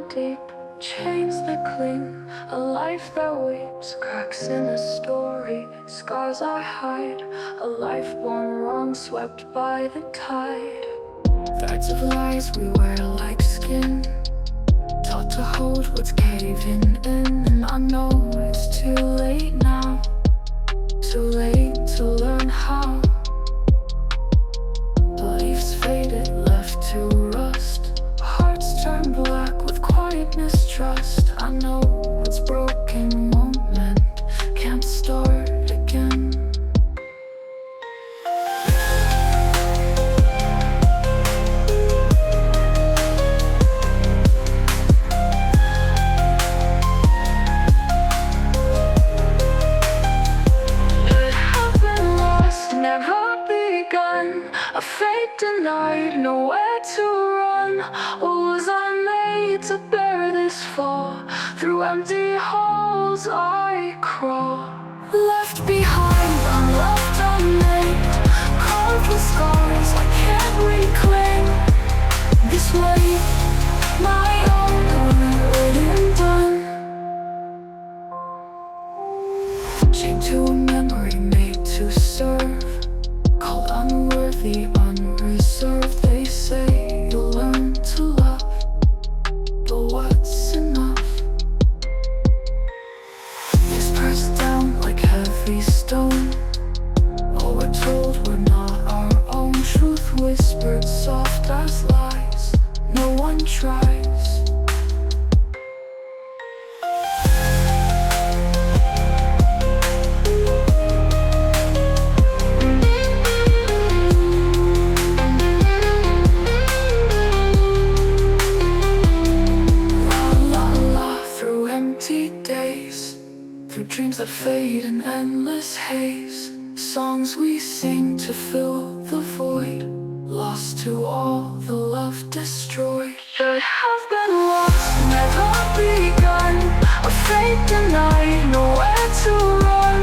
deep, chains that cling, a life that waits, cracks in a story, scars I hide, a life born wrong, swept by the tide. Threads of lies we wear like skin, taught to hold what's caving in. And I know it's too late now, too late to learn how. Beliefs faded, left to rust, hearts turn black with quiet mistrust. I know what's broken won't mend, can't start again. A fate denied, nowhere to run. Or was I made to bear this fall? Through empty halls I crawl. Left behind, unloved, unnamed, carved with scars I can't reclaim. This way, my own, written done. Chained to a memory made to serve, called unworthy, unreserved. They say you'll learn to love, but what's enough? Is pressed down like heavy stone. Oh, we're told we're not our own. Truth whispered soft as lies, no one tries. Dreams that fade in endless haze, songs we sing to fill the void, lost to all the love destroyed. Should have been lost, never begun, a fate denied, nowhere to run.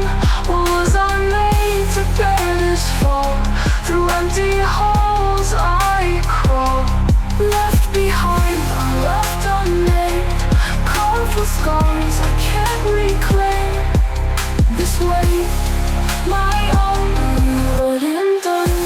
Or was I made to bear this fall? Through empty halls I crawl. Left behind, unloved, unnamed, carved with scars I can't reclaim. This way, my own, written done.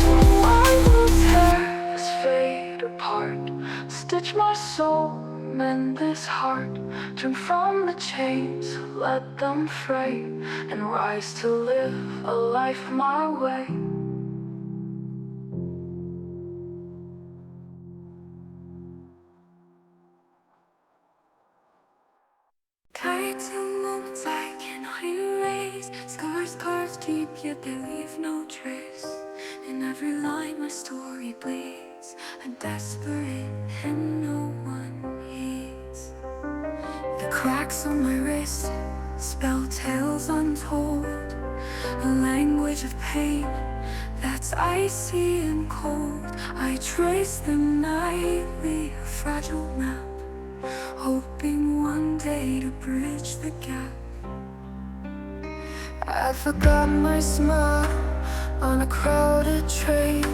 So I will tear this fade apart, stitch my soul, mend this heart, turn from the chains, let them fray, and rise to live a life my way. Tied to moments I cannot erase, scars carved deep yet they leave no trace. In every line my story bleeds, a desperate and no one heeds. The cracks on my wrist spell tales untold, a language of pain that's icy and cold. I trace them nightly, a fragile map, hoping one day to bridge the gap. I forgot my smile on a crowded train.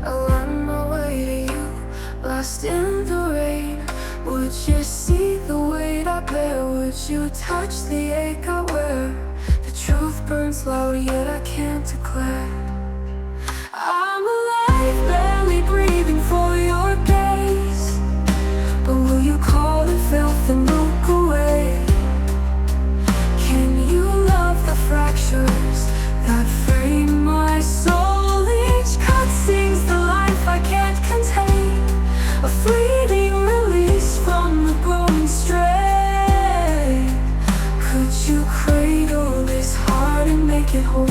I learned my way to you, lost in the rain. Would you see the weight I bear? Would you touch the ache I wear? The truth burns loud, yet I can't declare. I'm alive, barely breathing for your gaze, but will you call it filth and look away? Can you love the fractures that frame my soul? Each cut sings the life I can't contain, a fleeting release from the growing stray. Could you cradle this heart and make it whole?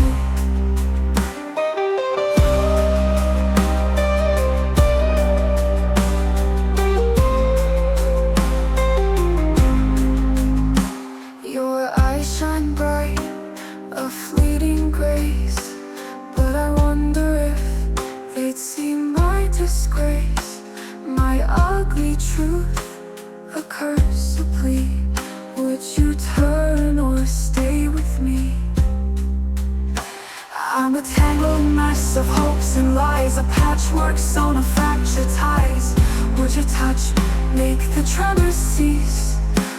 a patchwork sewn of fractured ties. Would your touch make the tremors cease?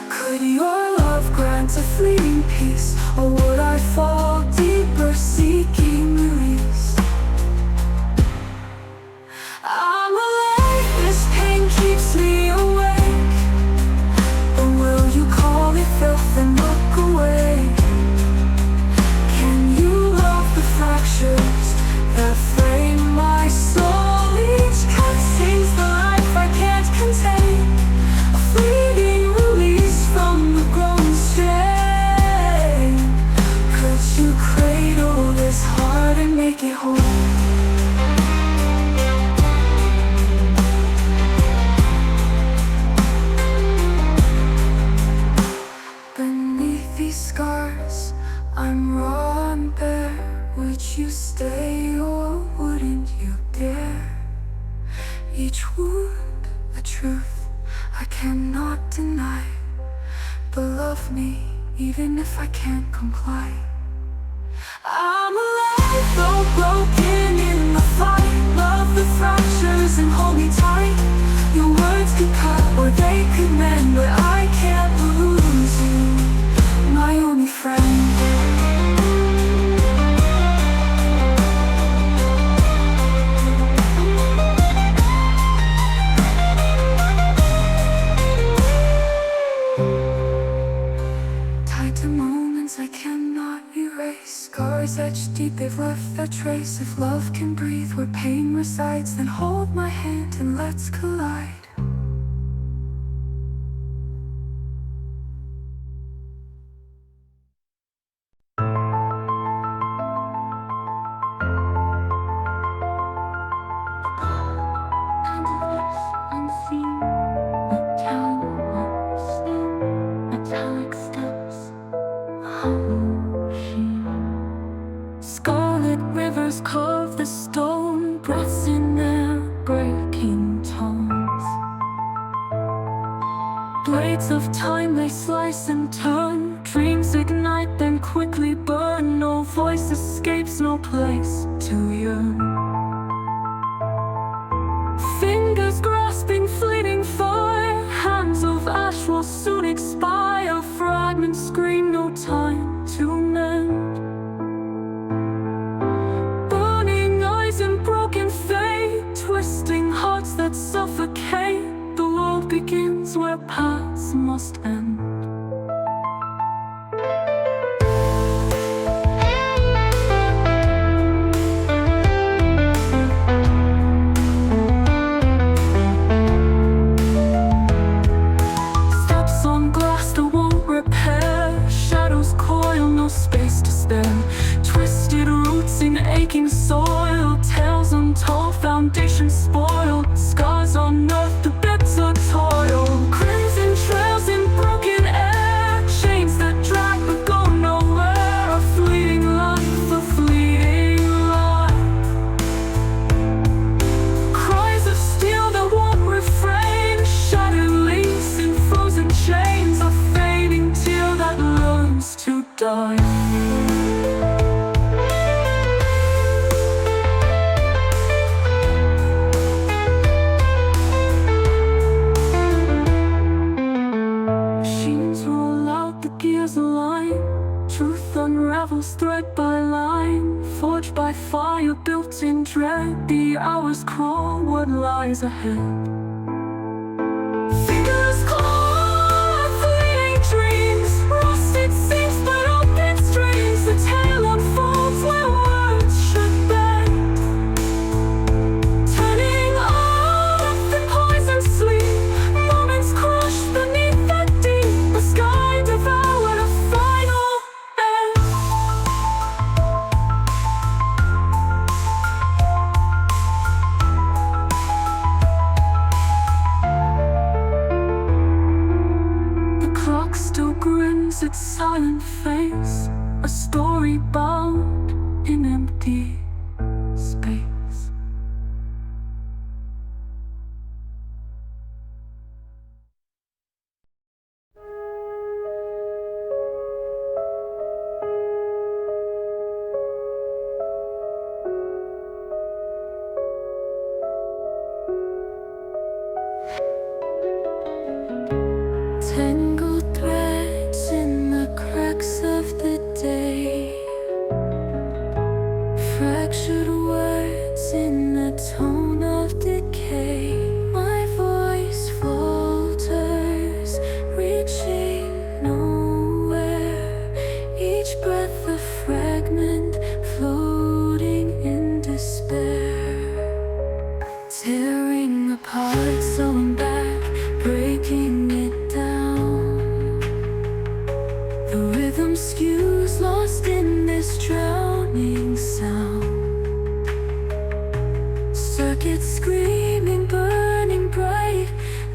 Could your love grant a fleeting peace? Or would I fall deeper seeking release? I'm alive, this pain keeps me awake. But will you call it filth and look away? Can you love the fractures that frame my soul? Each cut sings the life I can't contain, a fleeting release from the grown strain. Could you cradle this heart and make it whole? Beneath these scars, I'm raw and bare. Would you stay or wouldn't you dare? Each wound, a truth I cannot deny. But love me, even if I can't comply. I'm alive, though broken in the fight. Love the fractures and hold me tight. Your words could cut or they could mend, but I can't lose you, my only friend. I cannot erase. Scars etched deep, they've left their trace. If love can breathe where pain resides, then hold my hand and let's collide. Unseen, metallic steps. Scarlet rivers carve the stone, breaths in their breaking tones. Blades of time they slice and turn, dreams ignite then quickly burn. No voice escapes, no place to yearn. Fingers grasping fleeting fire, hands of ash will soon expire. Fragments scream, no time to mend. Burning eyes and broken fate, twisting hearts that suffocate. The world begins where paths must end. Space to stand, twisted roots in aching soil, tales untold, foundation spoiled, scars unearthed, the bitter toil, crimson trails in broken air, chains that drag but go nowhere, a fleeting life, a fleeting life. Cries of steel that won't refrain, shattered links in frozen chains, a fading tear that learns to die. Machines roll out, the gears align. Truth unravels thread by line, forged by fire, built in dread. The hours crawl, what lies ahead? Fingers claw at fleeting dreams, rusted seams but open streams. The tale unfolds where words should bend, turning off the poison sleep. Moments crushed beneath the deep, the sky devoured, a final end. The clock still grins its silent face, a story bound in empty space. The rhythm skews, lost in this drowning sound. Circuits screaming, burning bright.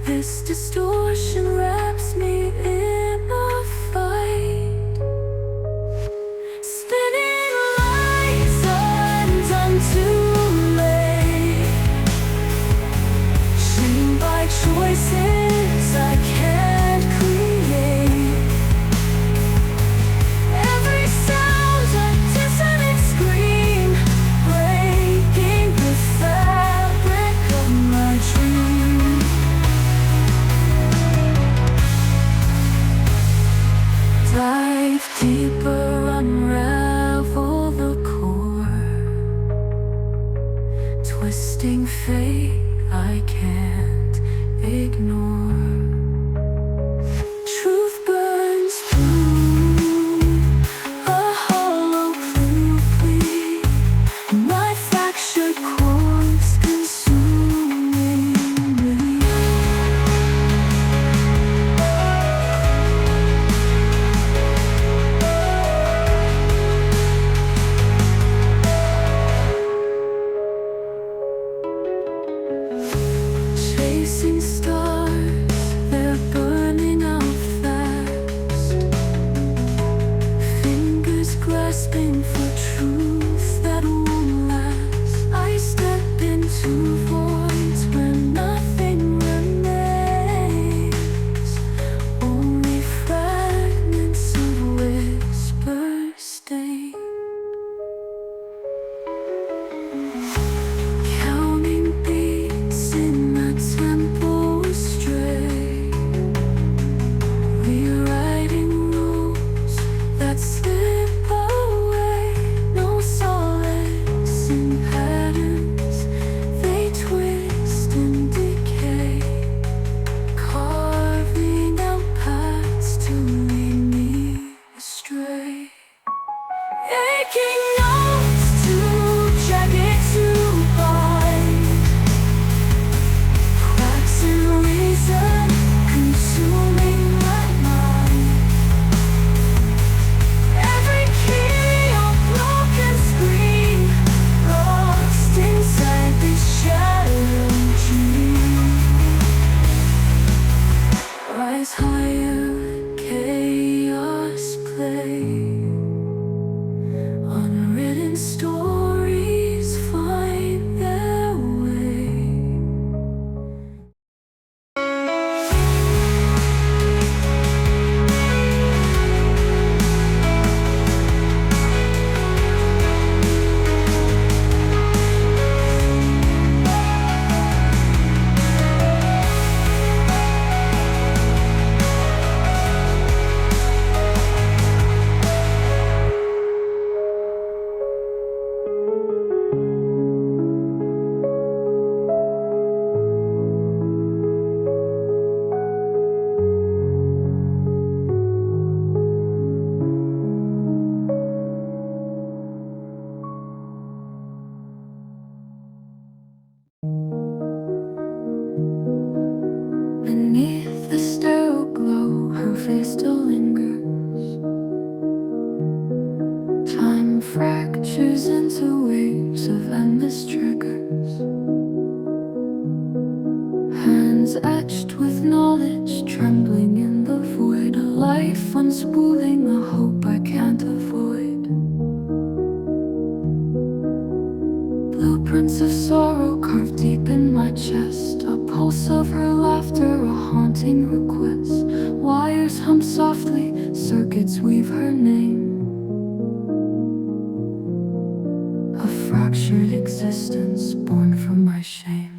This distortion wraps me in a fight. Spinning lights undone too late. Shamed by choices I can't create. Every sound a dissonant scream, breaking the fabric of my dream. Dive deeper, unravel the core. Twisting fate I can't ignore. Truth burns through a hollow plea. My fractured corpse consuming me. Chasing stars, they're burning out fast. Fingers grasping for truth that won't last. I step into voids where nothing remains. Only fragments of whispers stay. Counting beats in the tempo stray. Rewriting rules that slip away. No solace in patterns, they twist and decay. Carving out paths to lead me astray. Aching notes too jagged to bind. Cracks in reason consuming my mind. Every key a broken screen, lost inside this shattered dream. Rise higher, chaos play. Unwritten stories find their way. Beneath the sterile glow, her face still lingers. Time fractures into waves of endless triggers. Hands etched with knowledge, trembling in the void. A life unspooling, a hope I can't avoid. Blueprints of sorrow carved deep in my chest. A pulse of her laughter, a haunting request. Wires hum softly, circuits weave her name. A fractured existence born from my shame.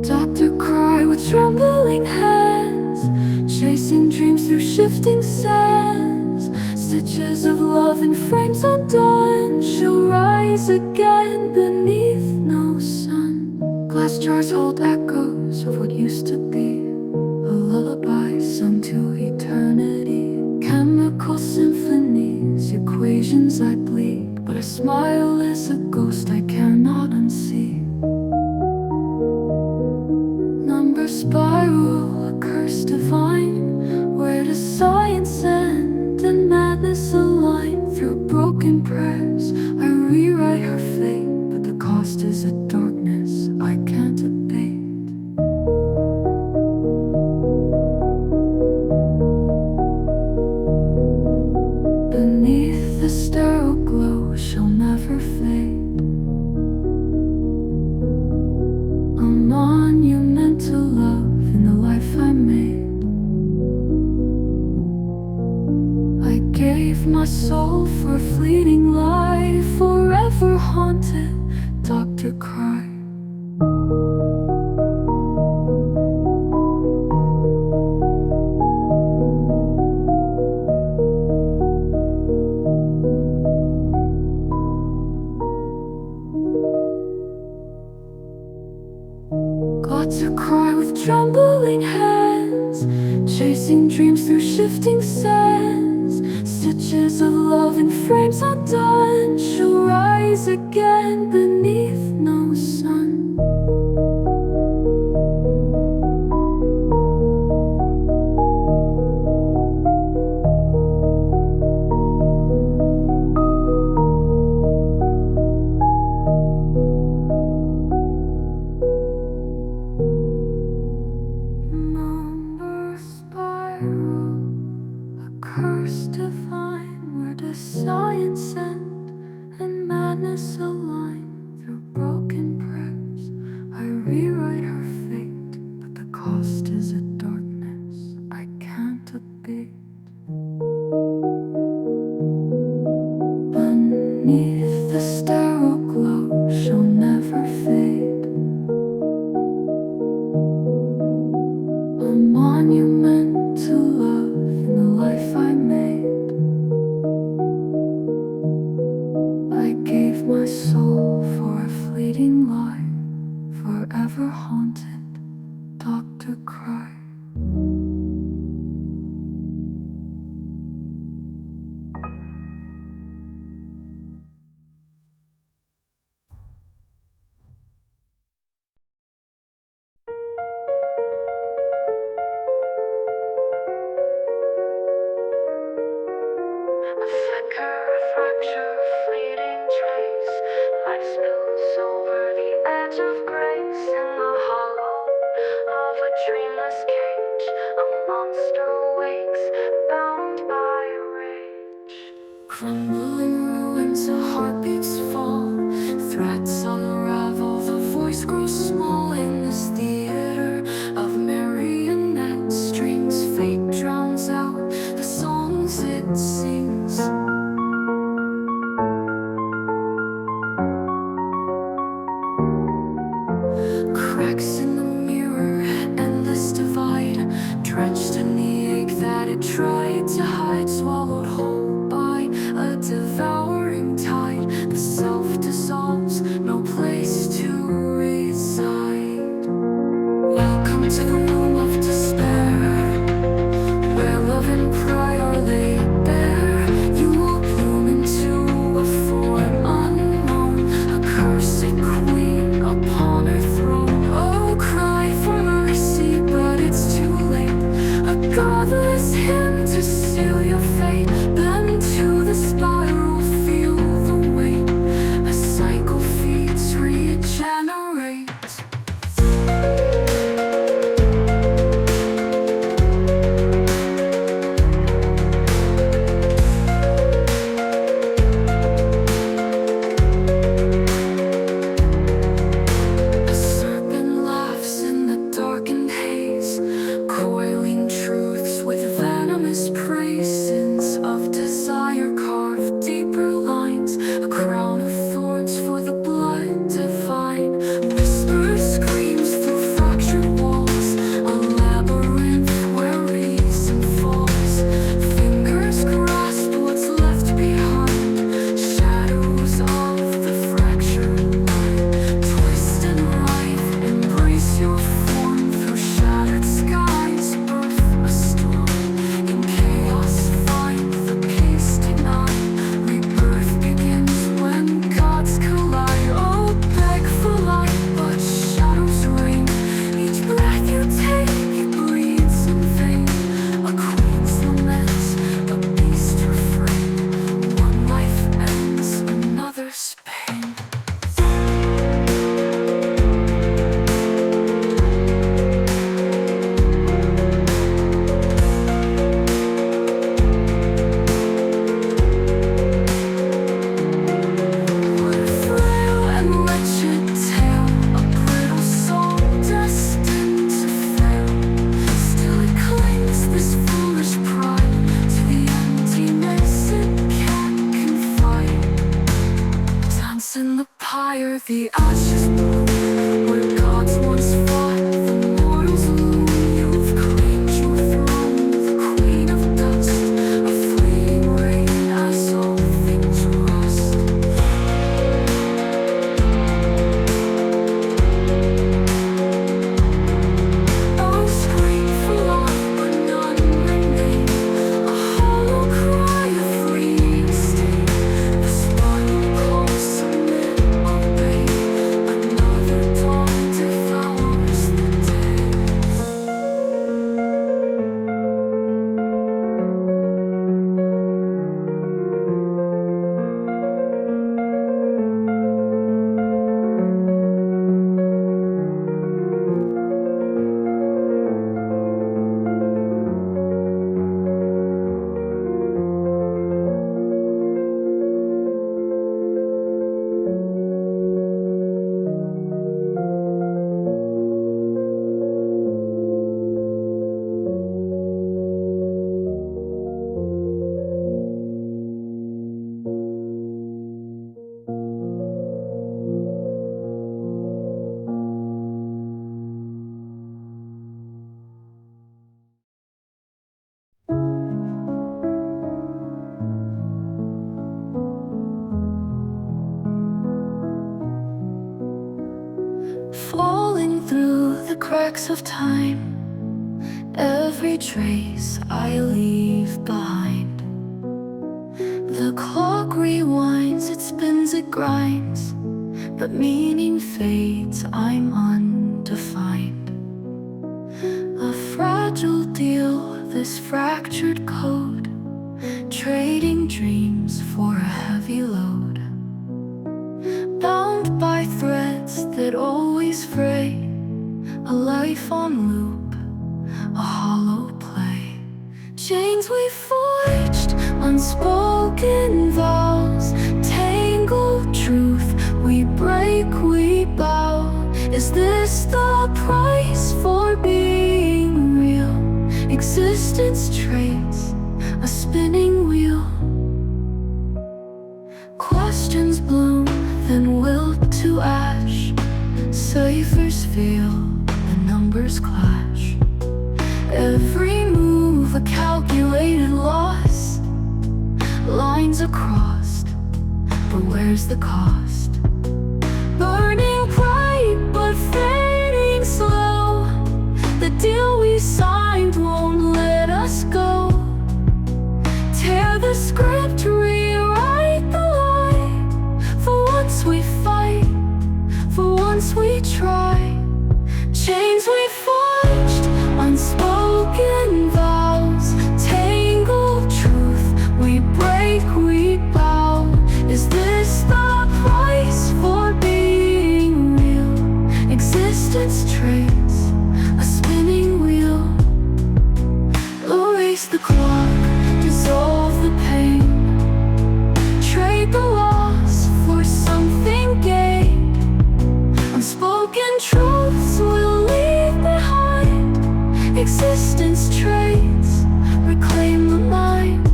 Dr.cry with trembling hands, chasing dreams through shifting sands. Stitches of love in frames undone. She'll rise again beneath no sun. Glass jars hold echoes of what used to be. A lullaby sung to eternity. Chemical symphonies, equations I bleed. But a smile is a ghost I cannot unsee. Number spiral, a curse divine. Where does science end and gave my soul for a fleeting life, forever haunted, Dr.cry. Dr.cry with trembling hands, chasing dreams through shifting sands. Stitches of love in frames undone, she'll rise again beneath no sun. Curse divine, where does science end and madness align? Through broken prayers I rewrite her fate, but the cost is a darkness I can't abate. Beneath the sterile glow she'll never fade, a monument to love in the life I made. I gave my soul for a fleeting life, forever haunted, Dr.cry. A flicker, a fracture, a fleeting trace. Life spills over the edge of grace. In the hollow of a dreamless cage, a monster wakes, bound by rage. Crumbling ruins, a heartbeats fall. Threats unravel, the voice grows small. In this theater of marionette strings, fate drowns out the songs it sings. Cracks in the mirror, endless divide, drenched in the ache that it tried to hide, swallowed whole by a devouring tide. The self dissolves, no place to reside. Welcome to the womb of despair, where love and pride are laid bare. You will bloom into a form unknown, a cursed queen upon her throne. Oh, cry for mercy, but it's too late. A godless hymn to seal your fate. cracks of time, every trace I leave behind. The clock rewinds, it spins, it grinds, but meaning fades, I'm undefined. A fragile deal, this fractured code, trading dreams for a heavy load. Bound by threads that always fray, a life on loop, a hollow play. Chains we forged, unspoken vows, tangled truth, we break, we bow. Is this the price for being real? Existence trades, a spinning wheel. Questions bloom, then wilt to ash. Ciphers fail, the numbers clash. Every move a calculated loss. Lines are crossed, but where's the cost? Burning bright, but fading slow. The deal we signed won't let us go. Tear the script, rewrite the lie. For once we fight, for once we try. Chains we forged, unspoken vows, tangled truth, we break, we bow. Is this the price for being real? Existence trades, a spinning wheel. Erase the clock, dissolve the pain, trade the loss for something gained. Unspoken truths we'll leave behind. Existence trades, reclaim the mind.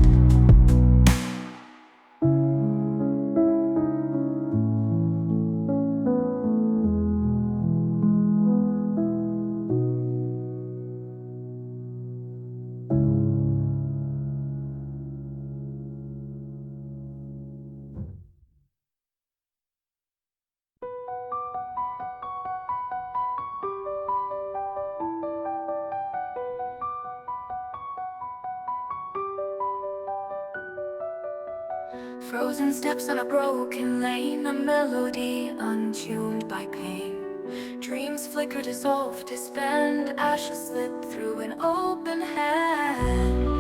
Frozen steps on a broken lane, a melody untuned by pain. Dreams flicker, dissolve, disband, ashes slip through an open hand.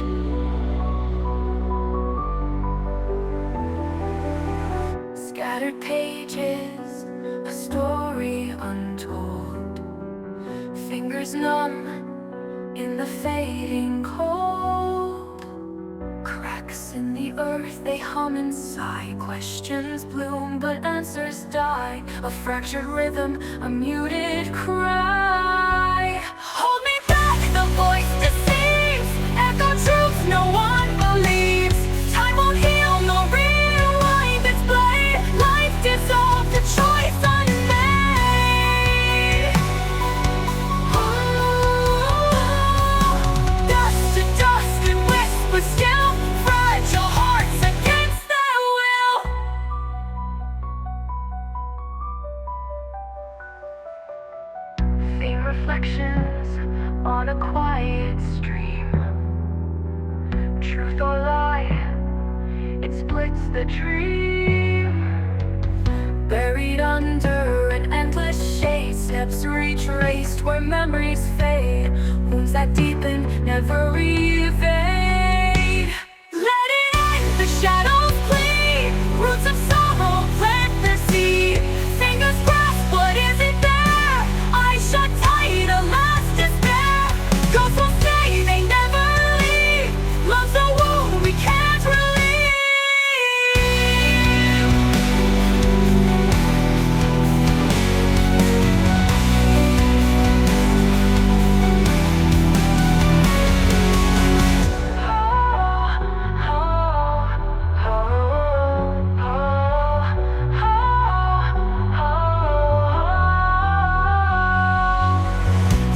Scattered pages, a story untold. Fingers numb in the fading cold. Cracks in the earth, they hum and sigh. Questions bloom, but answers die. A fractured rhythm, a muted cry. Hold me back, the voice deceives. Echo truths no one believes. Time won't heal, no rewind its blade. Life dissolved, the choice unmade. Dust to dust and whisper still. Fragile hearts against their will. Same reflections on a quiet stream. Truth or lie, it splits the dream. Buried under an endless shade, steps retraced where memories fade. Wounds that deepen, never evade. Let it end, the shadows plead. Roots of sorrow plant their seed. Fingers grasp, what is it there? Eyes shut tight, a last despair. Ghosts will say they never leave. Love's a wound we can't relieve.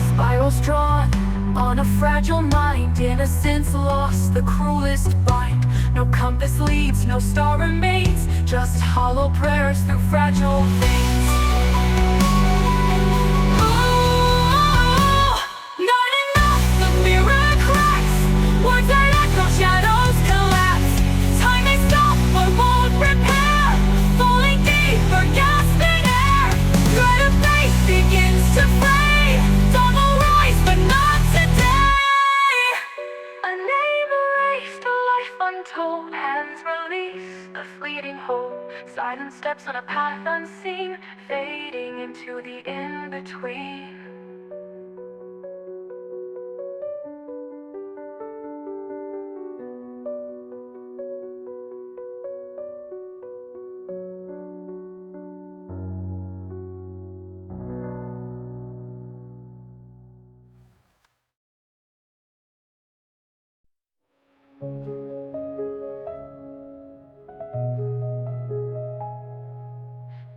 Spirals drawn on a fragile mind. Innocence lost, the cruelest bind. No compass leads, no star remains. Just hollow prayers through fragile veins. leading home. Silent steps on a path unseen, fading into the in-between.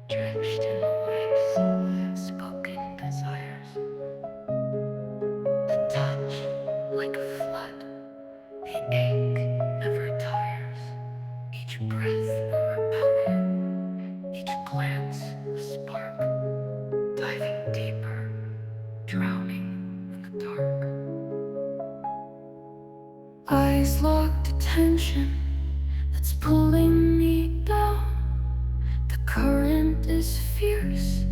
Drenched in noise, spoken desires. The touch, like a flood, the ache never tires. Each breath a repellent, each glance a spark. Diving deeper, drowning in the dark. Eyes locked attention that's pulling me down. The current is fierce,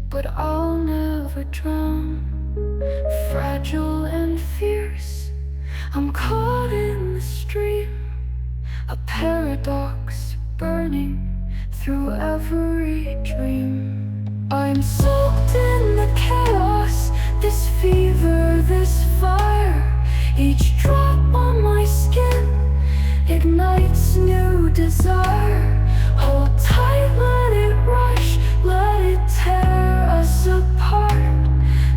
but I'll never drown. Fragile and fierce, I'm caught in the stream. A paradox burning through every dream. I'm soaked in the chaos, this fever, this fire. Each drop on my skin ignites new desire. Hold tight, let it rush, let it tear us apart.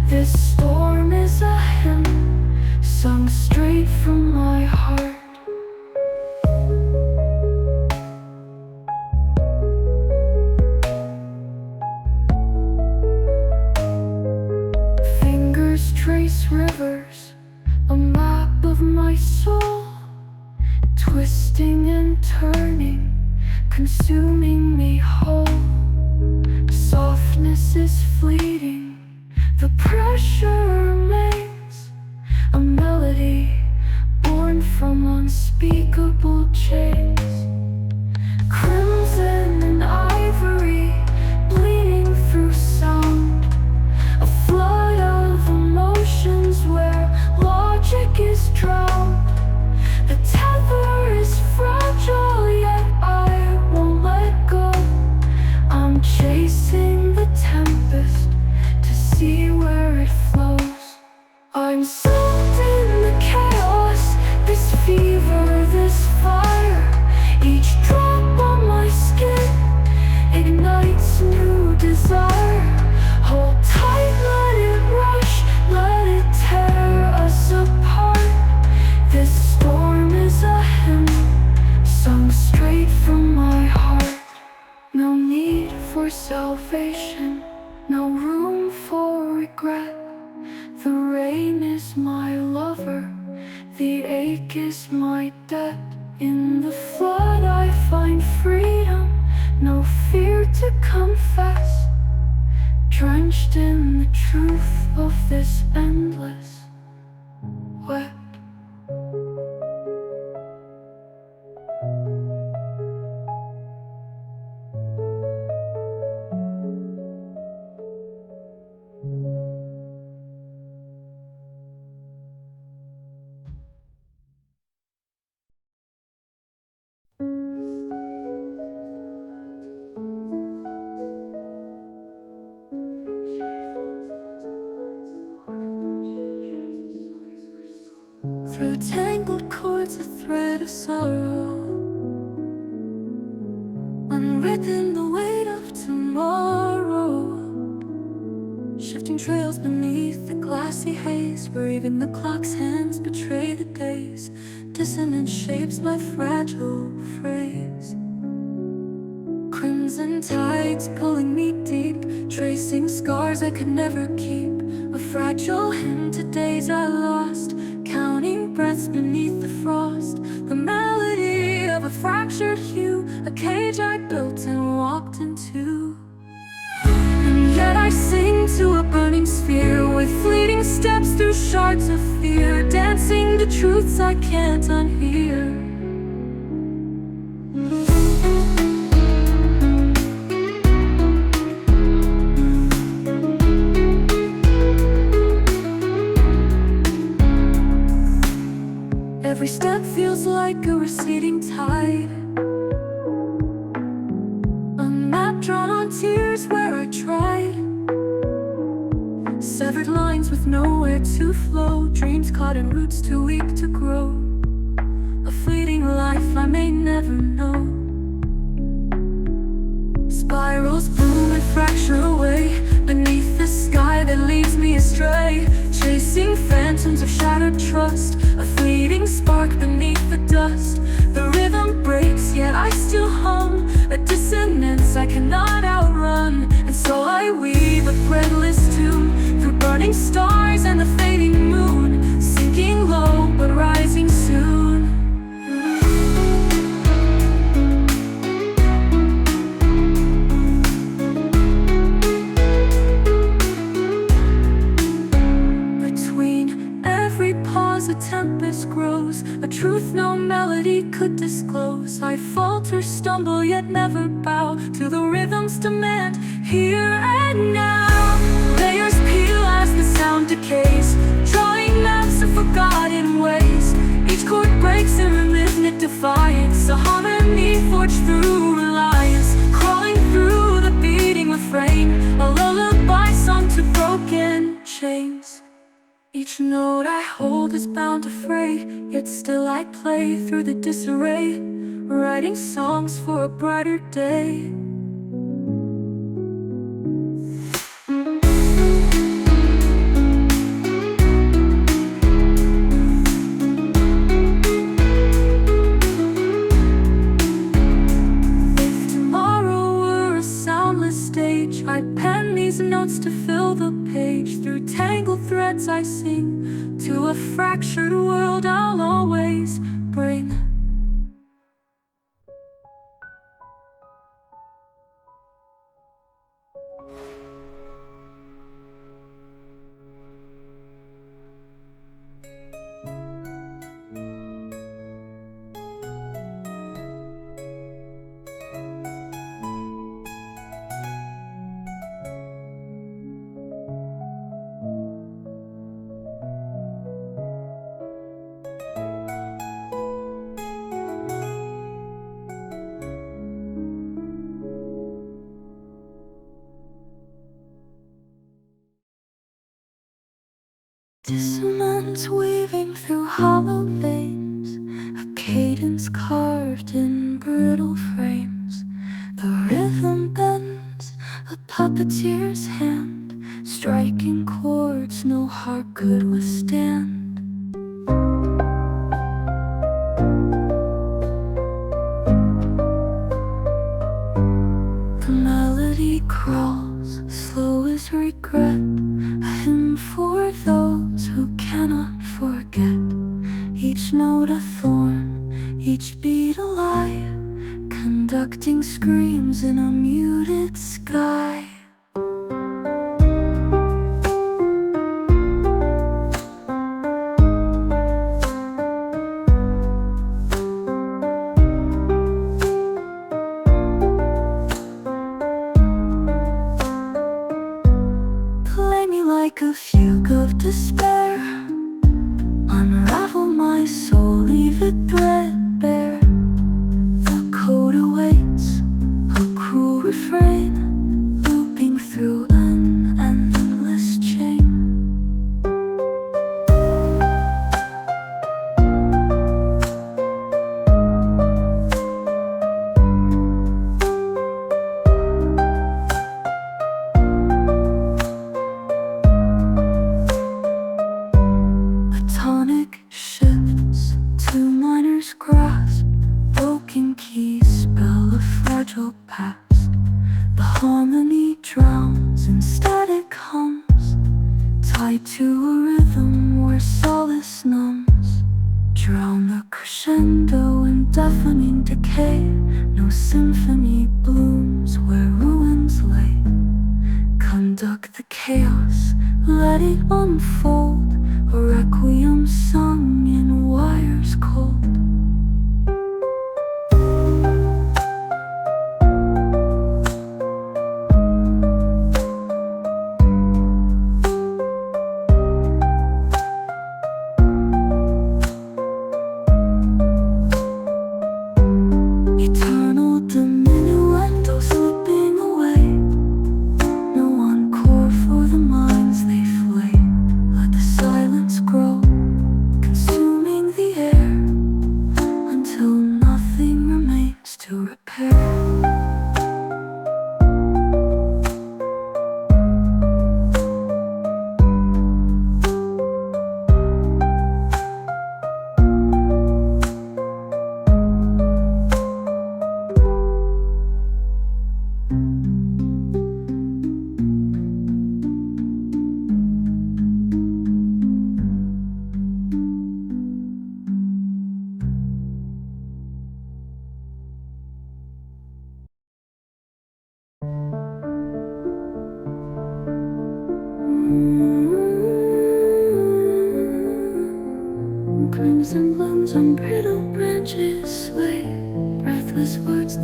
This storm is a hymn sung straight from my heart. Fingers trace rivers, a map of my soul, twisting and turning, consuming me whole. Softness is fleeting, the pressure remains. A melody born from unspeakable chains. Crimson and ivory bleeding through sound. A flood of emotions where logic is drowned. The tether is fragile, yet I won't let go. I'm chasing the tempest to see where it flows. I'm soaked in the chaos, this fever, this fire. Each drop on my skin ignites new desire. Hold tight, let it rush, let it tear us apart. This storm is a hymn sung straight from my heart. No need for salvation, no room for regret. The rain is my lover, the ache is my debt. In the flood I find freedom, no fear to confess. Drenched in the truth of this endless wet. Through tangled cords, a thread of sorrow, unwritten the weight of tomorrow. Shifting trails beneath the glassy haze, where even the clock's hands betray the days. Dissonant shapes my fragile phrase. Crimson tides pulling me deep, tracing scars I could never keep. A fragile hymn to days I lost, counting breaths beneath the frost. The melody of a fractured hue, a cage I built and walked into. And yet I sing to a burning sphere, with fleeting steps through shards of fear, dancing to truths I can't unhear. Every step feels like a receding tide, tried. Severed lines with nowhere to flow, dreams caught in roots too weak to grow. A fleeting life I may never know. Spirals boom and fracture away beneath the sky that leads me astray. Chasing phantoms of shattered trust, a fleeting spark beneath the dust. The rhythm breaks, yet I still hum, a dissonance I cannot outrun. And so I weave a threadless tune through burning stars and the fading moon, sinking low but rising soon. A tempest grows, a truth no melody could disclose. I falter, stumble, yet never bow to the rhythm's demand, here and now. Layers peel as the sound decays, drawing maps of forgotten ways. Each chord breaks in rhythmic defiance, a harmony forged through reliance, crawling through the beating refrain, a lullaby sung to broken chains. Each note I hold is bound to fray, yet still I play through the disarray, writing songs for a brighter day. If tomorrow were a soundless stage, I'd pen these notes to fill the page. Through tangled threads I sing, to a fractured world I'll always bring. Dissonance weaving through hollow veins, a cadence carved in brittle frames. The rhythm bends, a puppeteer's hand, striking chords no heart could withstand. The melody crawls, slow as regret, a hymn for those who cannot forget. Each note a thorn, each beat a lie, conducting screams in a muted sky. Like a fugue of despair, unravel my soul, leave it threadbare. The code awaits, a cruel refrain, looping through an endless chain. Past. The harmony drowns in static hums, tied to a rhythm where solace numbs. Drown the crescendo in deafening decay. No symphony blooms where ruins lay. Conduct the chaos, let it unfold, a requiem sung in wires cold.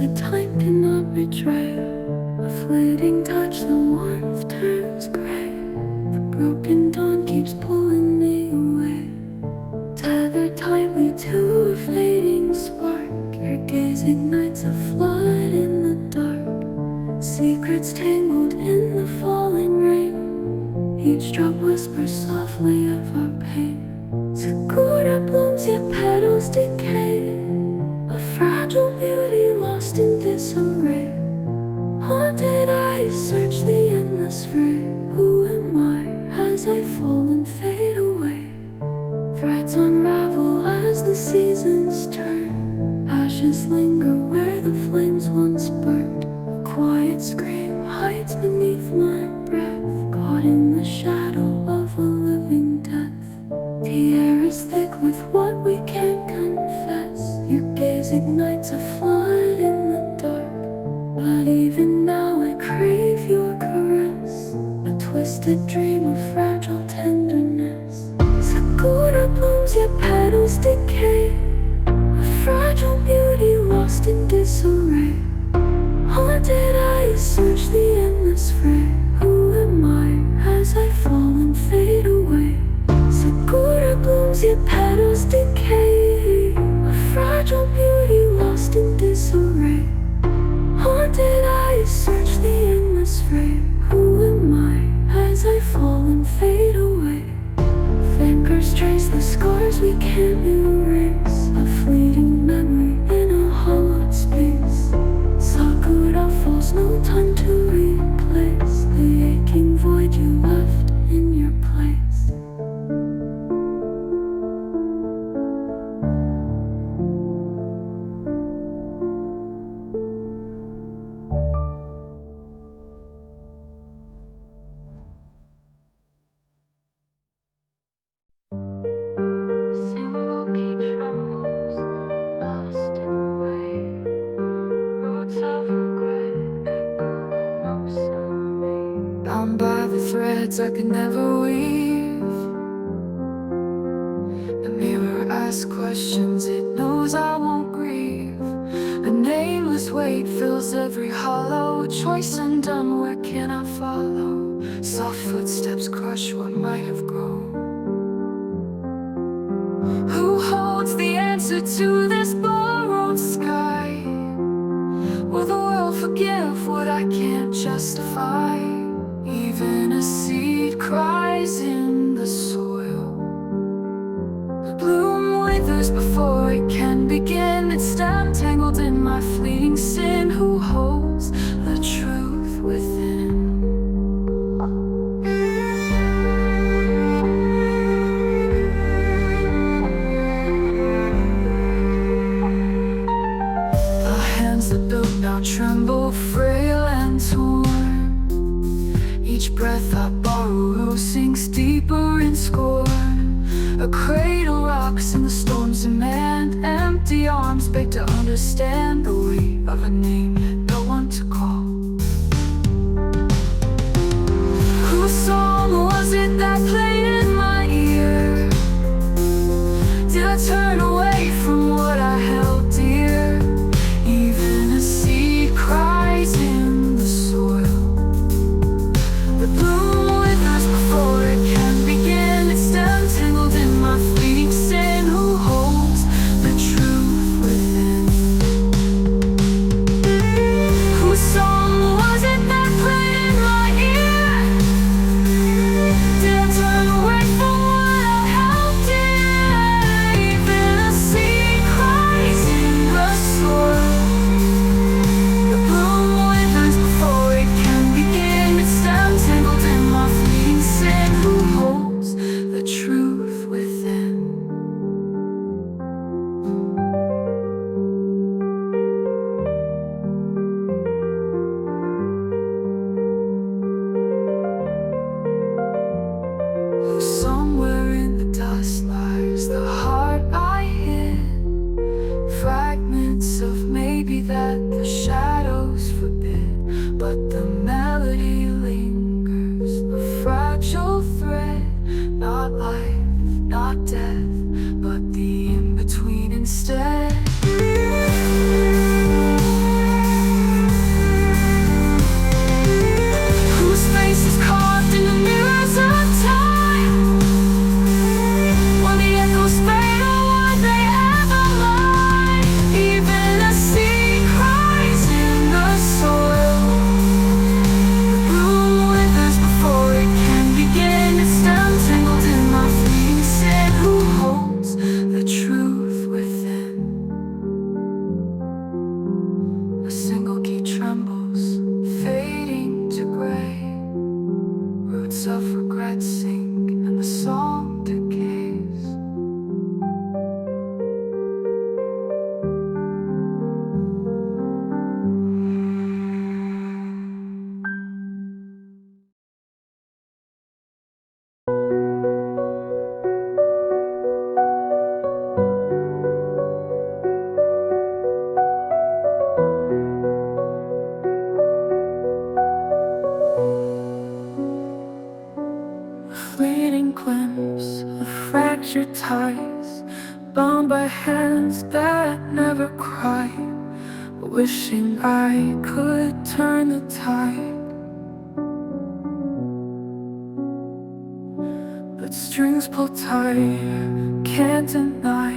that time cannot betray. A fleeting touch, the warmth turns gray. The broken dawn keeps pulling me away, tethered tightly to a fading spark. Your gaze ignites a flood in the dark, secrets tangled in the falling rain. Each drop whispers softly of our pain. Sakura blooms, yet petals decay, a fragile beauty lost in disarray. Haunted eyes search the endless fray. Who am I as I fall and fade away? Threads unravel as the seasons turn. Ashes linger where the flames once burned. A quiet scream hides beneath my breath, caught in the shadow of a living death. The air is thick with what we can't confess. Your gaze ignites a flood in the dark, but even now I crave your caress, a twisted dream of fragile tenderness. Sakura blooms, yet petals decay, a fragile beauty lost in disarray. Haunted eyes search the endless fray. Who am I as I fall and fade away? Sakura blooms, yet petals decay, a fragile beauty lost in disarray. Haunted eyes search the endless fray. Who am I as I fall and fade away? Fingers trace the scars we can't erase, a fleeting memory in a hollowed space. Sakura falls, no time to replace the aching void you left in your place. Bound by the threads I could never weave. The mirror asks questions it knows I won't grieve. A nameless weight fills every hollow. A choice undone, where can I follow? Soft footsteps crush what might have grown. Who holds the answer to this borrowed sky? Will the world forgive what I can't justify? Even a seed cries in the soil. The bloom withers before it can begin. Its stem tangled in my fleeting sin. Who holds the truth within? The hands that built now tremble, frail and torn. Each breath I borrow sinks deeper in scorn. A cradle rocks in the storm's demand. Empty arms beg to understand the weight of a name that no one to call. Whose song was it that played in my ear? Did I turn away from what I held dear? Even a seed cries in the soil. The bloom withers before it can begin. Its stem tangled in my fleeting sin. Who holds the truth within? Whose song was it that played in my ear? Did I turn away from what I held dear? Even a seed cries in the soil. The bloom withers before it can begin. Its stem tangled in my fleeting sin. Who holds the truth within? Somewhere in the dust lies the heart I hid. Fragments of maybe that the shadows forbid, but the melody lingers, a fragile thread. Not life, not death, but the in-between instead. ties, bound by hands that never cry, wishing I could turn the tide. But strings pull tight, can't deny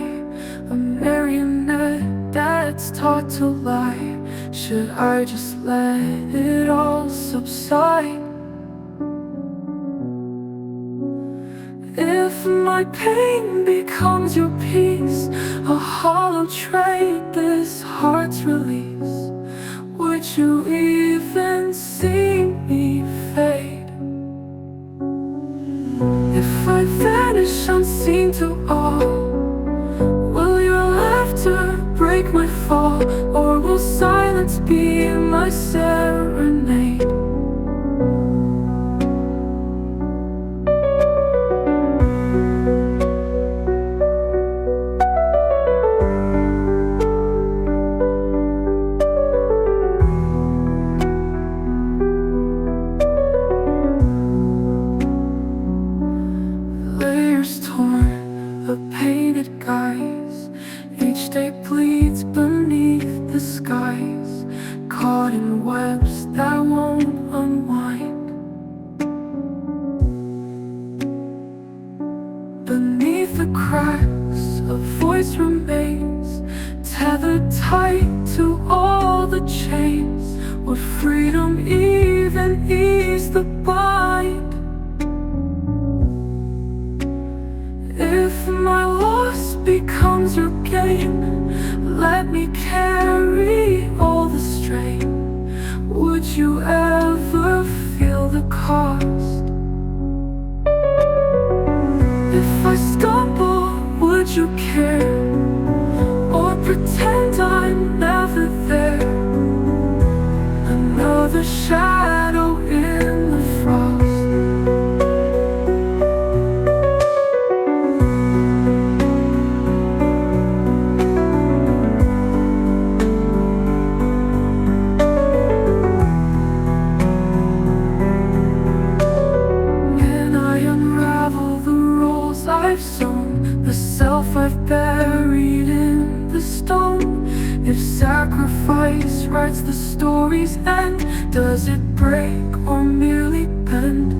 a marionette that's taught to lie. Should I just let it all subside? If my pain becomes your peace, a hollow trade, this heart's release, would you even see me fade? If I vanish unseen to all, will your laughter break my fall, or will silence be my serenade? Beneath the cracks, a voice remains, tethered tight to all the chains. Would freedom even ease the bind? If my loss becomes your gain, let me carry all the strain. Would you ever feel the cost? If I stumble, would you care? Or pretend I'm never there? Another shadow in the frost. I've sown, the self I've buried in the stone. If sacrifice writes the story's end, does it break or merely bend?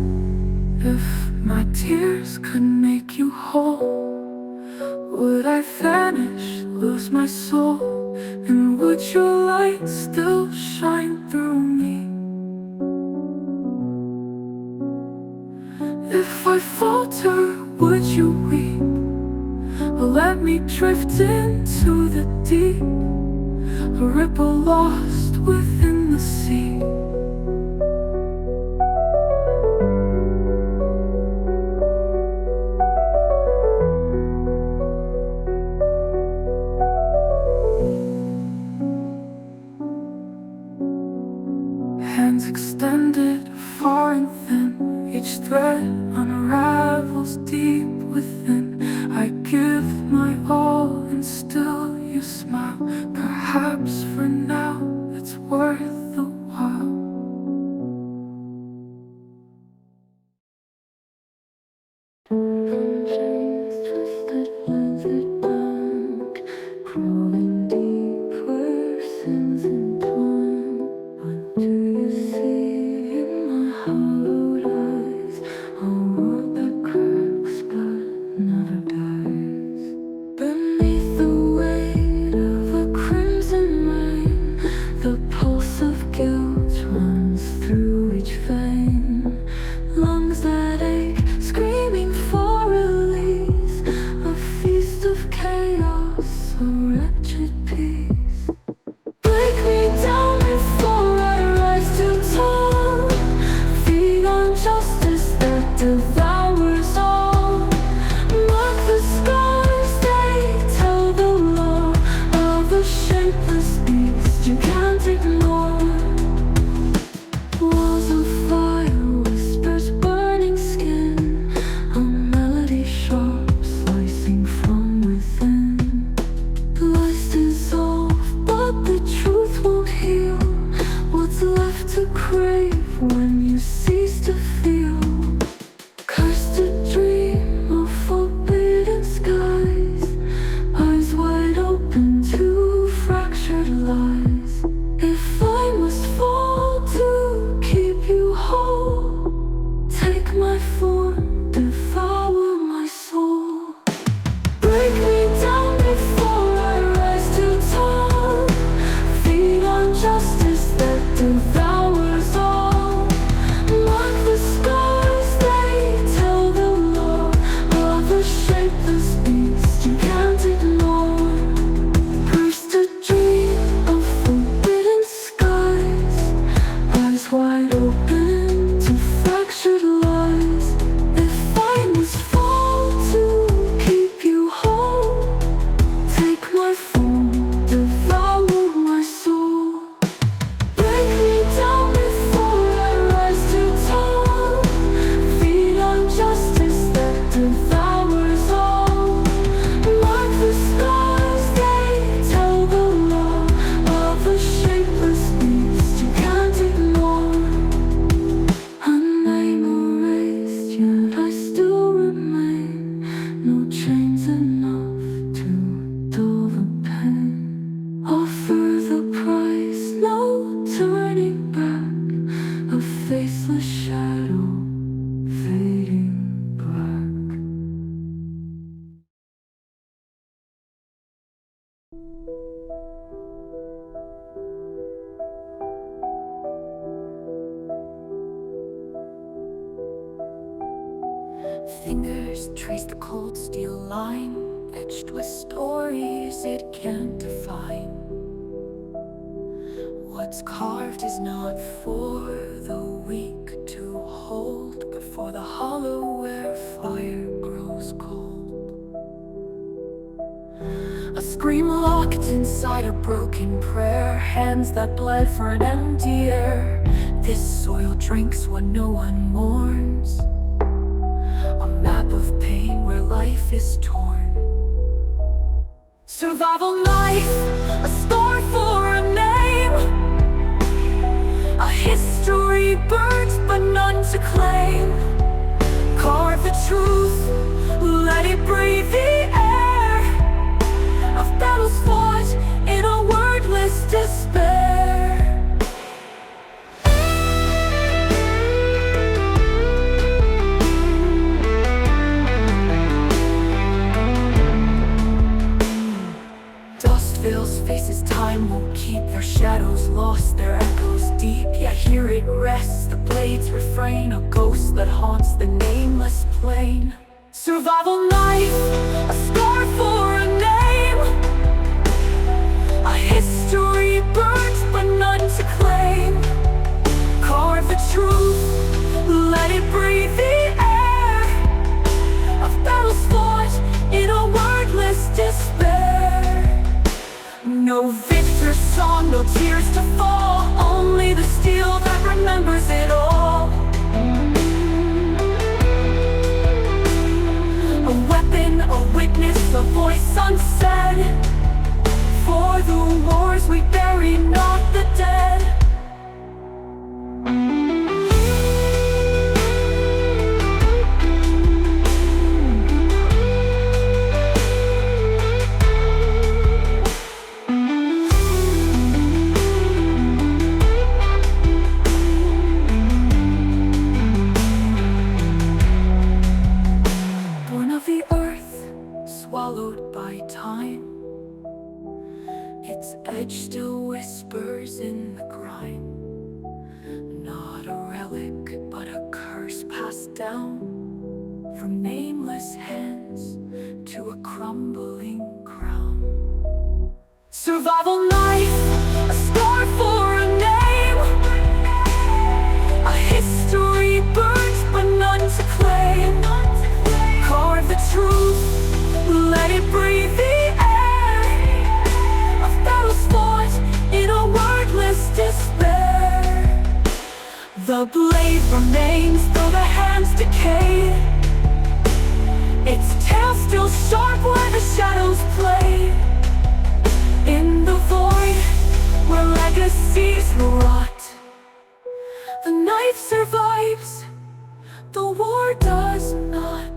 If my tears could make you whole, would I vanish, lose my soul? And would your light still shine through me? If I falter, would you weep? Or let me drift into the deep, a ripple lost within the sea? Hands extended far and thin, each thread unravels deep within. I give my all and still you smile. Perhaps for now it's worth the while. From chains twisted weathered dark, crawling deep where sins entwine. What do you see in my hollowed eyes? A world that cracks but never dies. Beneath the weight of a crimson rain, the pulse of guilt runs through each vein. Lungs that ache, screaming for release, a feast of chaos, a wretched peace. Break me down before I rise too tall. Feed on justice that devours all. Mark the scars, they tell the law of a shapeless beast you can't ignore. Walls of fire, whispers burning skin, a melody sharp slicing from within. Lies dissolve, but the truth won't heal. What's left to crave when you cease to feel? Cursed to dream of forbidden skies. lies. If I must fall to keep you whole, take my form, devour my soul. Break me down before I rise too tall. Feed on justice that devours all. Mark the scars, they tell the law of a shapeless beast you can't ignore. Cursed a dream of forbidden skies, eyes wide open to fractured lies. If I must fall to keep you whole, take my form, devour my soul. Break me down before I rise too tall. Feed on justice that devours all. Mark the scars, they tell the law of a shapeless beast you can't ignore. A name erased, yet I still remain. No chains enough to dull the pain. Offer the price, no turning back. A faceless shadow fading black. Fingers trace the cold steel line, etched with stories it can't define. What's carved is not for the weak to hold, but for the hollow where fire grows cold. A scream locked inside a broken prayer, hands that bled for an empty air. This soil drinks what no one mourns, a map of pain where life is torn. Survival knife, a scar for a name, a history burnt but none to claim. Carve the truth, let it breathe the air of battles fought in a wordless despair. Dust veils faces time won't keep, their shadows lost, their echoes deep. Yet here it rests, the blades refrain, a ghost that haunts the nameless plain. Survival knife, a scar for a name, a history burnt but none to claim. Carve the truth, let it breathe the air of battles fought in a wordless despair. No victor's song, no tears to fall, only the steel that remembers it all. A weapon, a witness, a voice unsaid, for the wars we bury, not the dead. Born of the earth, swallowed by time, its edge still whispers in the grime. Not a relic, but a curse passed down from nameless hands to a crumbling crown. Survival knife, a scar for a name, a history burnt but none to claim. Carve the truth, let it breathe the air of battles fought in a wordless despair. The blade remains though the hands decay, its tail still sharp where the shadows play. In the void where legacies rot, the knife survives, the war does not.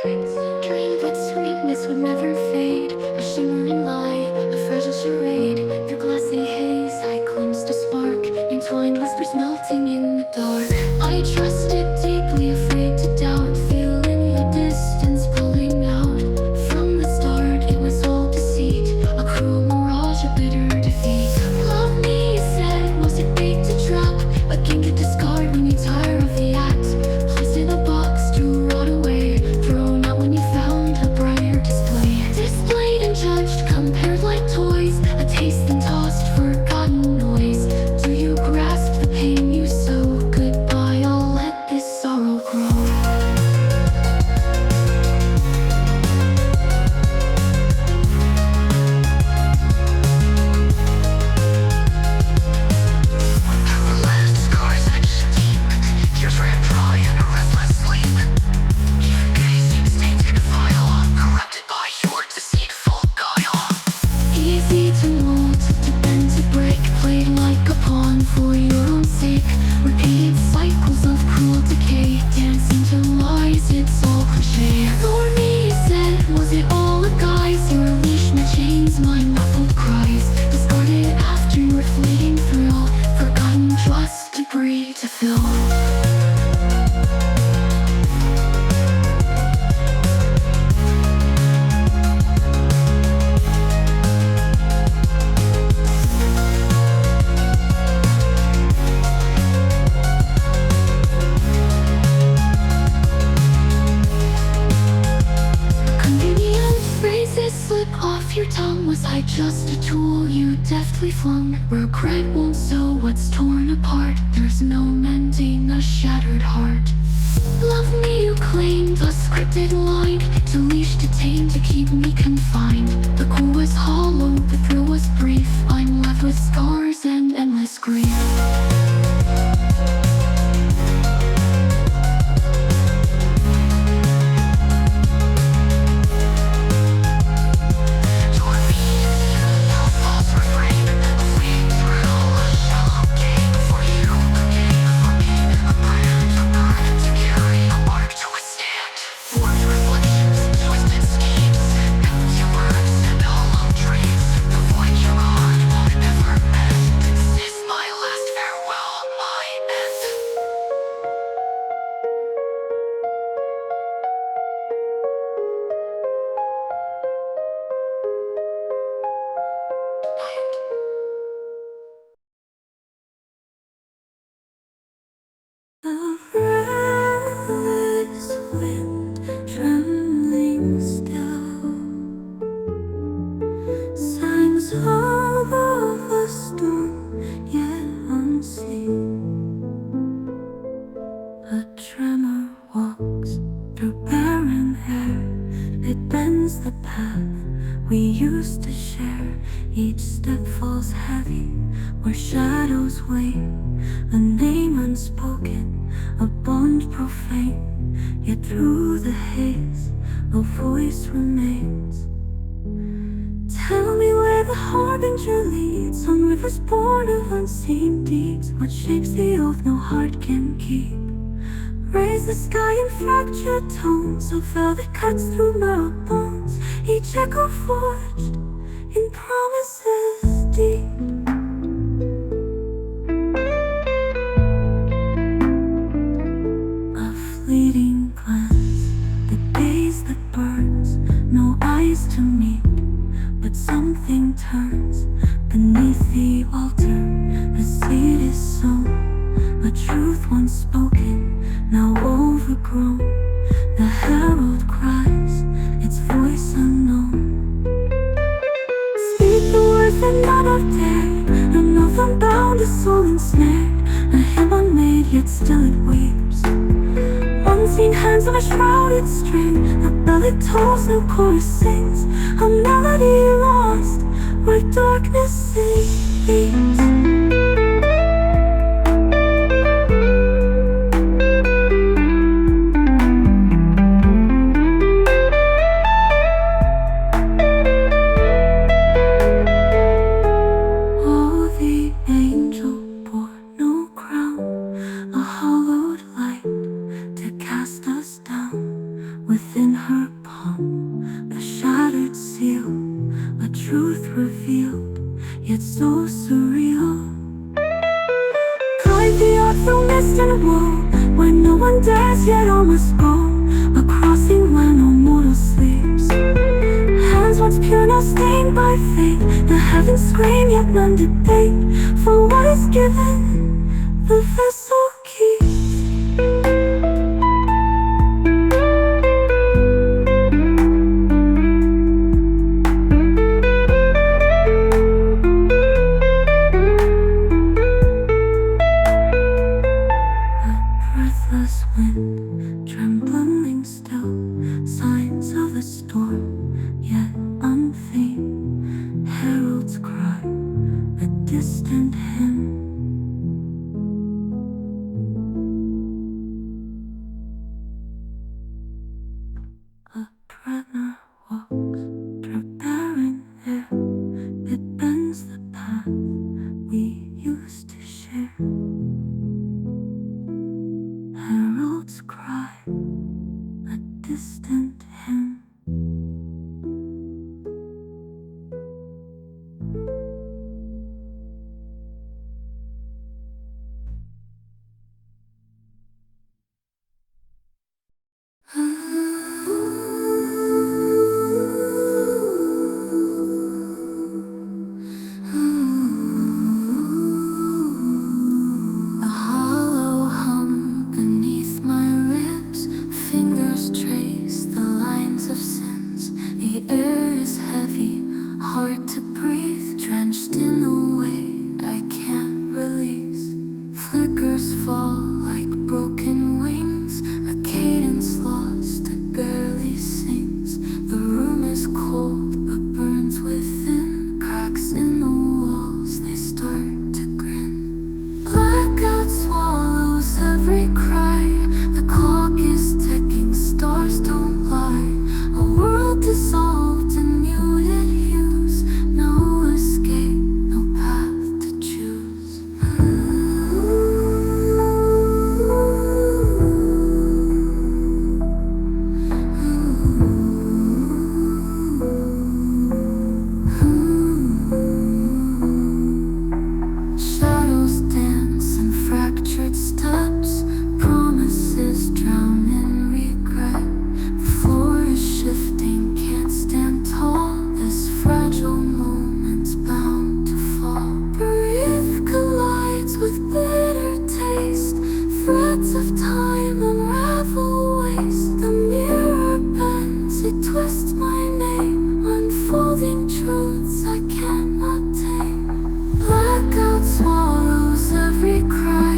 Dream but sweetness would never fade. A shimmering light, a fragile charade. Through glassy haze I glimpsed a spark. Entwined whispers melting in the dark. I trusted deeply, afraid to doubt. Feeling your distance pulling out. From the start it was all deceit. A cruel mirage, a bitter defeat. Love me, you said, was it bait to trap? A game to discard when you tire of the act. Placed in a box to rot away. Thrown out when you found a brighter display. Displayed and judged, compared like toys. A taste and tossed, forgotten noise. Do you grasp the pain you sow? Goodbye, I'll let this sorrow grow. Scars etched deep, tears ran dry in a restless sleep. Even gaze seems tainted vile, corrupted by your deceitful guile. Easy to mold, to bend, to break, played like a pawn for your own sake. Repeated cycles of cruel decay, dancing to lies, it's all cliche. Nor me, you said, was it all a guise? Your leash, my chains, my muffled cries. Discarded after your fleeting thrill. Forgotten trust, debris to fill. Convenient phrases slip off your tongue. Was I just a tool you deftly flung? Regret won't sew what's torn apart. There's no mending a shattered heart. Love me, you claimed, a scripted line. To leash, to tame, to keep me confined. The core was hollow, the thrill was brief. I'm left with scars and endless grief. The restless wind, trembling still, sang song of a storm yet unseen. A tremor walks through barren air. It bends the path we used to share. Each step falls heavy where shadows wait. A name unspoken, a bond profane. Yet through the haze, a voice remains. Tell me where the harbinger leads, on rivers born of unseen deeds. What shapes the oath no heart can keep? Raise the sky in fractured tones, a velvet cuts through marrow bones. Each echo forged in promises deep. Fleeting glance, the gaze that burns, no eyes to meet, but something turns beneath the altar. A seed is sown, a truth once spoken, now overgrown. The herald cries, its voice unknown. Speak the words that none have dared, an oath unbound, a soul ensnared. A hymn unmade, yet still it weeps. Unseen hands on a shrouded string, a belly tolls, no chorus sings. A melody lost where darkness sleeps. Oh, the angel bore no crown, a hollowed light to cast us down. Within her palm, a shattered seal, a truth revealed, yet so surreal. Guide the art through mist and woe, where no one dares yet all must go. A crossing where no mortal sleeps. Hands once pure, now stained by fate. The heavens scream, yet none debate. For what is given, the vessel keeps. Breathless wind, trembling still, signs of a storm, yet unfeigned. Herald's cry, a distant hymn. A brother walks, preparing air. It bends the path we used to share. Herald's cry, a distant hymn. A hollow hum beneath my ribs, fingers trace the lines of sins. The air is heavy, hard to breathe, drenched in a weight I can't release. Flickers fall like broken wings, a cadence lost, it barely sings. The room is cold but burns within, cracks in the walls, they start to grin. Blackout swallows every cry, the clock is ticking, stars don't lie. A world dissolved in muted hues, no escape, no path to choose. Shadows dance in fractured steps, promises drown in regret. The floor is shifting, can't stand tall, this fragile moment's bound to fall. Breath collides with bitter taste, threads of time unravel waste. The mirror bends, it twists my name, unfolding truths I cannot tame. Blackout swallows every cry,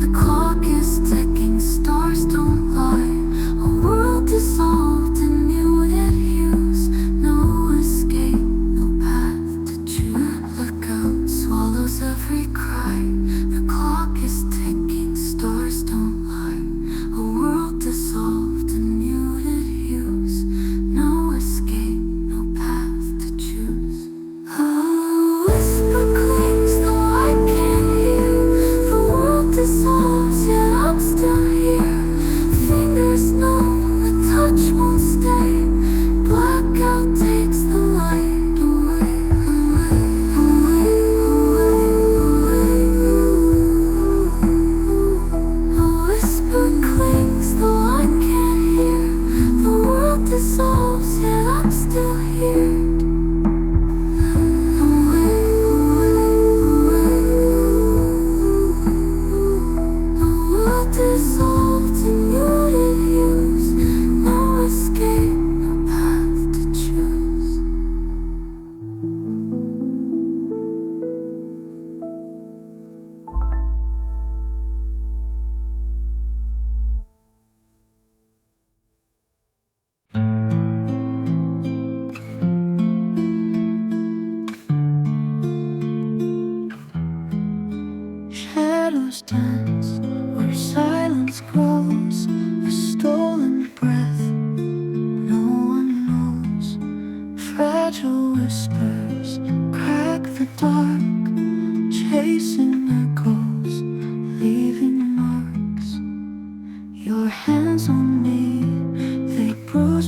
the clock is ticking, stars don't lie. A world dissolved in muted hues, no escape, no path to choose. Blackout swallows every cry, the clock is ticking, stars don't lie. A world dissolved in muted hues, no escape, no path to choose. A whisper clings though I can't hear. The world dissolves yet I'm still here. Fingers numb, the touch won't stay. Blackout takes the light away, away, away, away. A whisper clings though I can't hear. The world dissolves yet I'm still here. Dissolved in muted hues, no escape, no path to choose.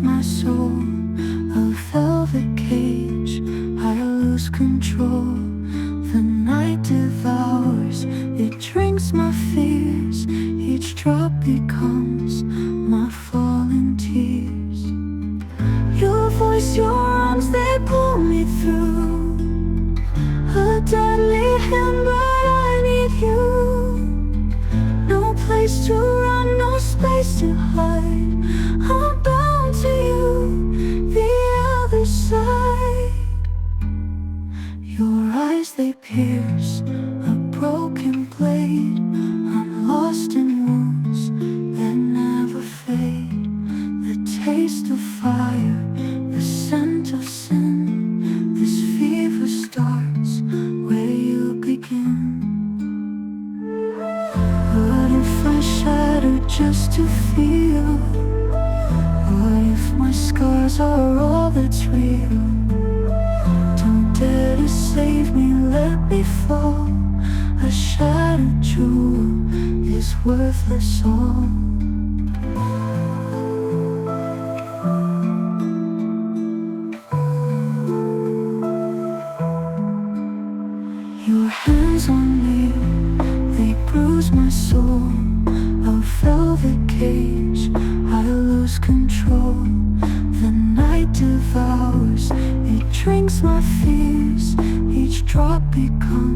my soul, a velvet cage. I lose control. The night devours, it drinks my fears. Each drop becomes my falling tears. Your voice, your arms, they pull me through. A deadly hand, but I need you. No place to run, no space to hide. I'm bound to you, the other side. Your eyes, they pierce a broken blade. I'm lost in wounds that never fade. The taste of fire, the scent of sin. This fever starts where you begin. What if I shattered just to feel? What if my scars are all that's real? Don't dare to save me, let me fall. A shattered jewel is worthless all. Your hands on me, they bruise my soul. A velvet cage, I lose control. The night devours, it drinks my fears. Each drop becomes